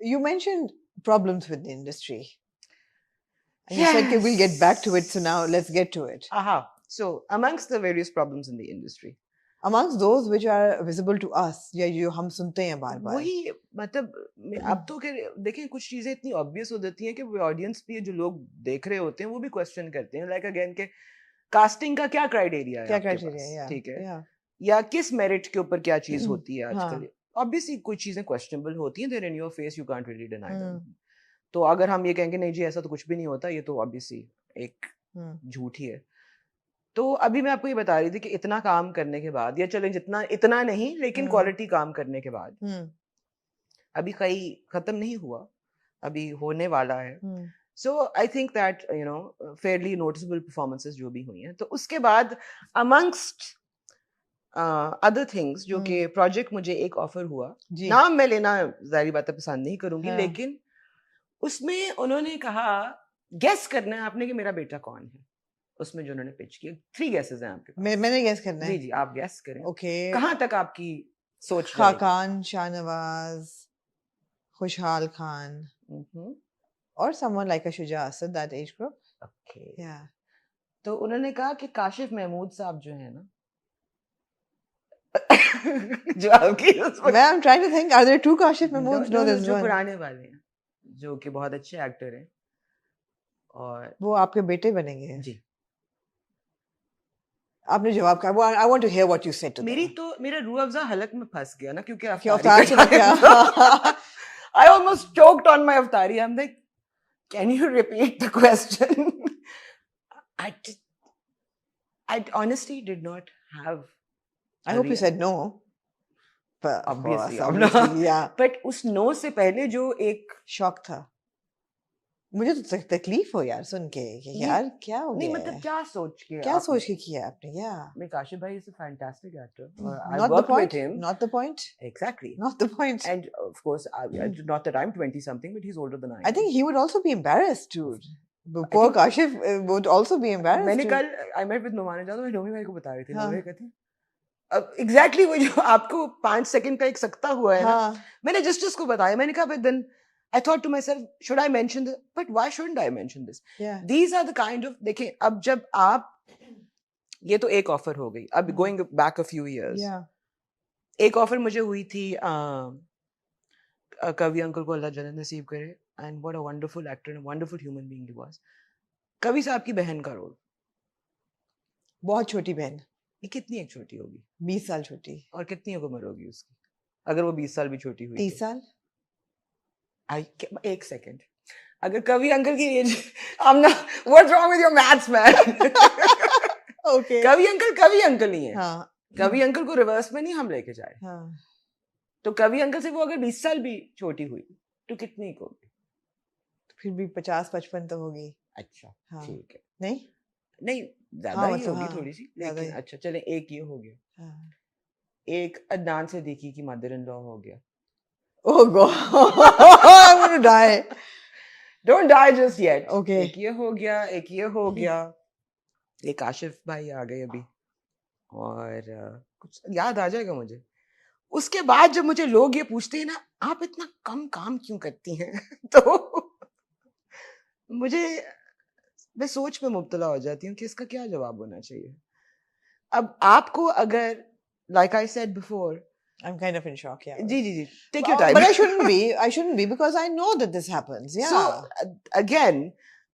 You mentioned problems with the industry. And you said, okay, we'll get back to it. So now let's get to it. Aha. So amongst the various problems in the industry, Amongst those which are visible to us, या जो हम सुनते हैं बार बार. वही मतलब अब तो देखें कुछ चीजें इतनी ऑब्वियस हो जाती हैं कि वो ऑडियंस भी जो लोग देख रहे होते हैं वो भी क्वेश्चन करते हैं लाइक अगेन के कास्टिंग का क्या क्राइटेरिया है क्या आपके criteria? पास, ठीक है, Yeah. या किस मेरिट के ऊपर क्या चीज होती है हाँ. आजकल. ऑब्वियसली कुछ चीजें क्वेश्चनेबल होती हैं, there in your face, you can't really deny them. Hmm. तो अगर हम ये कहेंगे नहीं जी ऐसा तो कुछ भी नहीं होता, ये तो ऑब्वियसली एक झूठ ही है. तो अभी मैं आपको ये बता रही थी कि इतना काम करने के बाद, या चलें जितना इतना नहीं लेकिन क्वालिटी काम करने के बाद, अभी कहीं खत्म नहीं हुआ, अभी होने वाला है. So I think that you know fairly noticeable performances जो भी हुई हैं, तो उसके बाद अमंगस्ट अदर थिंग्स जो कि प्रोजेक्ट मुझे एक ऑफर हुआ, नाम मैं लेना जाहिर बात है पसंद नहीं करूंगी, लेकिन उसमें उन्होंने कहा गेस करना है आपने कि मेरा बेटा कौन है. उसमें जो उन्होंने पिच किया 3 गेसेस हैं आपके पास. मैंने गेस करना है. जी जी आप गेस करें. ओके. कहाँ तक आपकी सोच खाकान, शाहनवाज, खुशहाल Khan, or someone like a Shuja Asad, that age group. Okay. Yeah. तो उन्होंने कहा कि काशिफ महमूद साहब जो है ना जो आपकी I'm trying to think, are there two Kashif Mahmoods? No, there's जो one. पुराने वाले हैं जो कि बहुत अच्छे एक्टर हैं और वो आपके बेटे बनेंगे. जी. आपने जवाब कहा. I want to hear what you said to them. मेरा रूह अफ़ज़ा हलक में फंस गया ना क्योंकि अफ्तारी चला गया. I almost choked on my अफ्तारी. I'm like, can you repeat the question? I honestly did not have. I hope you said no. But obviously, yeah. But उस no से पहले जो एक शॉक था. मुझे तो तकलीफ हो यार सुन के कि यार क्या हो गया. नहीं मतलब क्या सोच के किया आपने. Yeah. मैं काशिफ भाई is a fantastic actor. Not the point. Not the point. Exactly. Not the point. And of course, not that I'm 20 something, but he's older than I am. I think he would also be embarrassed, dude. Poor Kashif would also be embarrassed. मैंने कल I met with Numan Jadoo, मैं नोमी भाई को बता रही थी. नोमी कहती अब एग्जैक्टली वो जो आपको 5 सेकंड का एक सकता हुआ है ना, मैंने जस्ट उसको बताया. मैंने कहा but then I thought to myself, should I mention this? But why shouldn't I mention this? Yeah. These are the kind of, देखें अब जब आप, ये तो एक ऑफर हो गई. अब going back a few years, एक ऑफर मुझे हुई थी कवि अंकल को अल्लाह जन्नत नसीब करे, and what a wonderful actor and a wonderful human being he was. कवि साहब की बहन का रोल. बहुत छोटी बहन. ये कितनी एक छोटी होगी? 20 साल छोटी. और कितनी उम्र होगी उसकी अगर वो 20 साल भी छोटी हुई? 30 साल. एक सेकंड. अगर कवि अंकल की as, I'm not, what's wrong with your maths man? Okay. कवि अंकल ही है. हाँ. कवि अंकल को रिवर्स में नहीं हम लेके जाए. हाँ. तो कवि अंकल से वो अगर 20 साल भी छोटी हुई तो कितनी होगी? फिर भी 50-55 तो होगी. अच्छा. हाँ. ठीक है. नहीं ज्यादा ही होगी थोड़ी सी, लेकिन अच्छा चलें एक ये हो गया. एक अदनान सिद्दीकी की मदर इन लॉ हो गया. Oh God, I'm gonna die. Don't die just yet. Okay. एक ये हो गया, एक आशिफ भाई आ गए अभी, और कुछ याद आ जाएगा मुझे. उसके बाद जब मुझे लोग ये पूछते हैं ना आप इतना कम काम क्यों करती हैं तो मैं सोच में मुब्तला हो जाती हूँ कि इसका क्या जवाब होना चाहिए. अब आपको अगर like I said before, I'm kind of in shock, yeah. Ji. Take your time. But I shouldn't be because I know that this happens. Yeah. So again,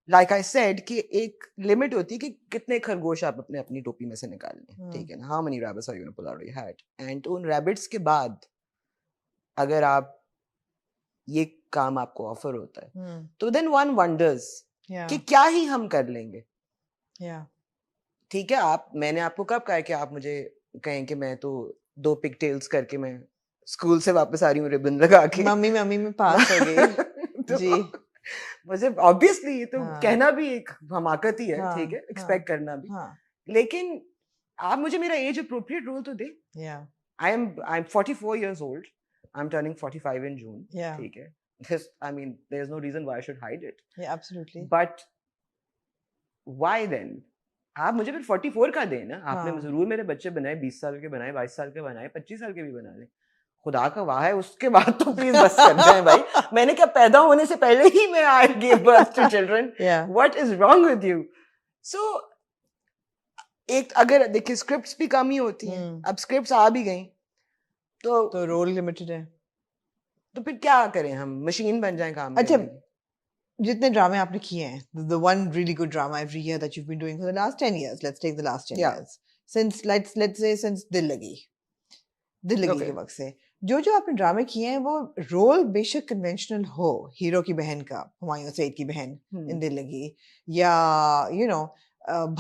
like I said कि एक लिमिट होती है कि कितने खरगोश आप अपनी टोपी में से निकाल लें. ठीक है ना? How many rabbits are you going to pull out of your hat? And उन rabbits के बाद अगर आप ये काम आपको ऑफर होता है तो then one wonders कि क्या ही हम कर लेंगे. ठीक है, मैंने आपको कब कहा कि आप मुझे कहें कि मैं तो 2 पिगटेल्स करके मैं स्कूल से वापस आ रही हूँ रिबन लगा के, मम्मी में पास हो गई. तो जी मुझे ऑब्वियसली ये तो कहना भी एक हमाकत ही है. ठीक है, एक्सपेक्ट करना भी. लेकिन आप मुझे मेरा एज अप्रोप्रिएट रोल तो दे. I'm 44 years old. I'm turning 45 in June. ठीक है. There's no reason why I should hide it. Yeah, absolutely. But why then? आप मुझे फिर 44 का दें ना. आपने जरूर मेरे बच्चे बनाए, 20 साल के बनाए, 22 साल के बनाए, 25 साल के भी बना लें. खुदा का वाह है, उसके बाद तो प्लीज बस कर जाएं भाई। मैंने क्या पैदा होने से पहले ही मैं I give birth to children, what is wrong with you? So एक अगर देखिए स्क्रिप्ट्स भी कम ही होती हैं, अब स्क्रिप्ट्स आ भी गई तो रोल लिमिटेड है, तो फिर क्या करें, हम मशीन बन जाएं काम अच्छा करने की? जितने ड्रामे आपने किए हैं, the one really good drama every year that you've been doing for the last 10 years, let's take the last 10 years, since let's say since दिल लगी के वक्त से, जो आपने ड्रामे किए हैं वो रोल बेशक कन्वेंशनल हो, हीरो की बहन का, हुमायूं सईद की बहन इन दिल लगी, या यू नो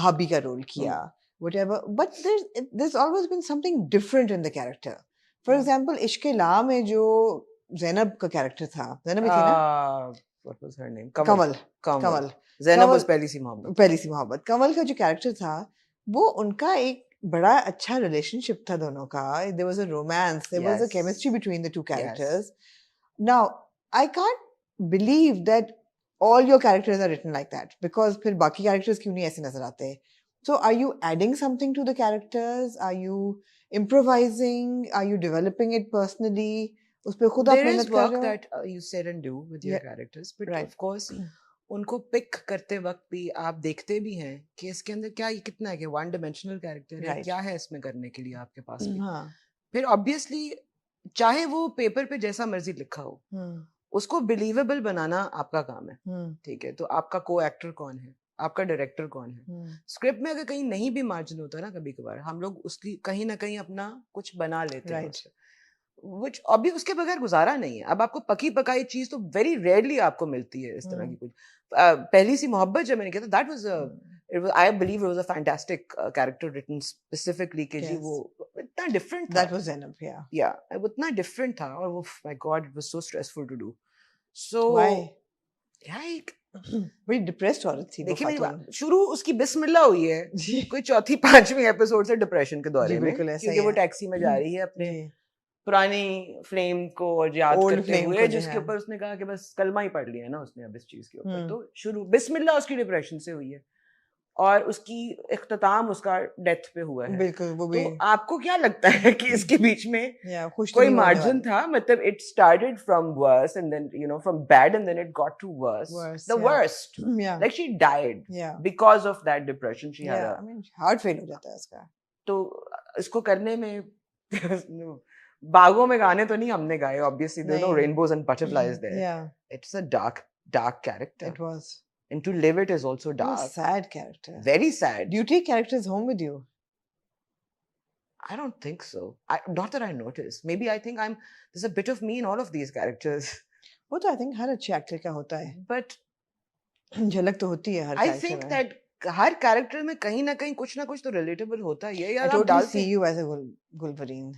भाभी का रोल किया, whatever, but there's always been something different in the character. For example, इश्क़ ला में जो ज़ैनब का कैरेक्टर था, ज़ैनब थी ना, what was her name? Kamal. Zainab was पहली सी मोहब्बत। कमल का जो कैरेक्टर था वो उनका एक बड़ा अच्छा रिलेशनशिप था दोनों का, there was a romance, there was a chemistry between the two characters. Now I can't believe that all your characters are written like that, because फिर बाकी characters क्यों नहीं ऐसे नजर आते? So are you adding something to the characters? Are you improvising? Are you developing it personally? उस पे खुद आप मेहनत कर रहे हो? There is work that you said and do with your characters, but of course उनको पिक करते वक्त भी आप देखते भी हैं कि इसके अंदर क्या, ये कितना है कि वन डायमेंशनल कैरेक्टर है, क्या है इसमें करने के लिए आपके पास भी। फिर ऑब्वियसली चाहे वो पेपर पे जैसा मर्जी लिखा हो, उसको बिलीवेबल बनाना आपका काम है, ठीक है? तो आपका को एक्टर कौन है, आपका डायरेक्टर कौन है? स्क्रिप्ट में अगर कहीं नहीं भी मार्जिन होता है ना, कभी कभार हम लोग उसकी कहीं ना कहीं अपना कुछ बना लेते हैं, which अभी उसके बगैर गुजारा नहीं है। अब आपको पकी पकाई चीज तो वेरी रेयरली आपको मिलती है इस तरह की कुछ। पहली सी मोहब्बत जब मैंने किया था, that was I believe it was a fantastic character written specifically कि जी वो इतना different था। That was enough, yeah, वो इतना different था और वो my God, it was so stressful to do. So why? Like बड़ी डिप्रेस्ड औरत थी। देखिए मेरी बात, शुरू उसकी बिस्मिल्लाह हुई है कोई चौथी पांचवी एपिसोड से डिप्रेशन के दौरे में, क्योंकि वो टैक्सी में जा रही है अपने पुरानी फ्लेम को याद करते हुए, जिसके ऊपर उसने कहा कि बस कलमा ही पढ़ लिया है ना उसने अब इस चीज के ऊपर। तो शुरू बिस्मिल्लाह उसकी डिप्रेशन से हुई है और उसकी इख्तिताम उसका डेथ पे हुआ है। बिल्कुल, वो भी। तो आपको क्या लगता है कि इसके बीच में कोई मार्जिन था? मतलब it started from worse and then you know from bad and then it got to worse, the worst, like she died because of that depression she had. I mean heart fail हो जाता है उसका। तो इसको करने में बागों में गाने तो नहीं हमने गाए, obviously there are no rainbows and butterflies there. It's a dark character. It was. And to live it is also dark. A sad character. Very sad. Do you take characters home with you? I don't think so. Not that I noticed. Maybe I think there's a bit of me in all of these characters. वो तो I think हर अच्छे actor का होता है। But झलक तो होती है हर I think that her character में कहीं ना कहीं कुछ ना कुछ तो relatable होता है। I totally see you as a Gulvareen.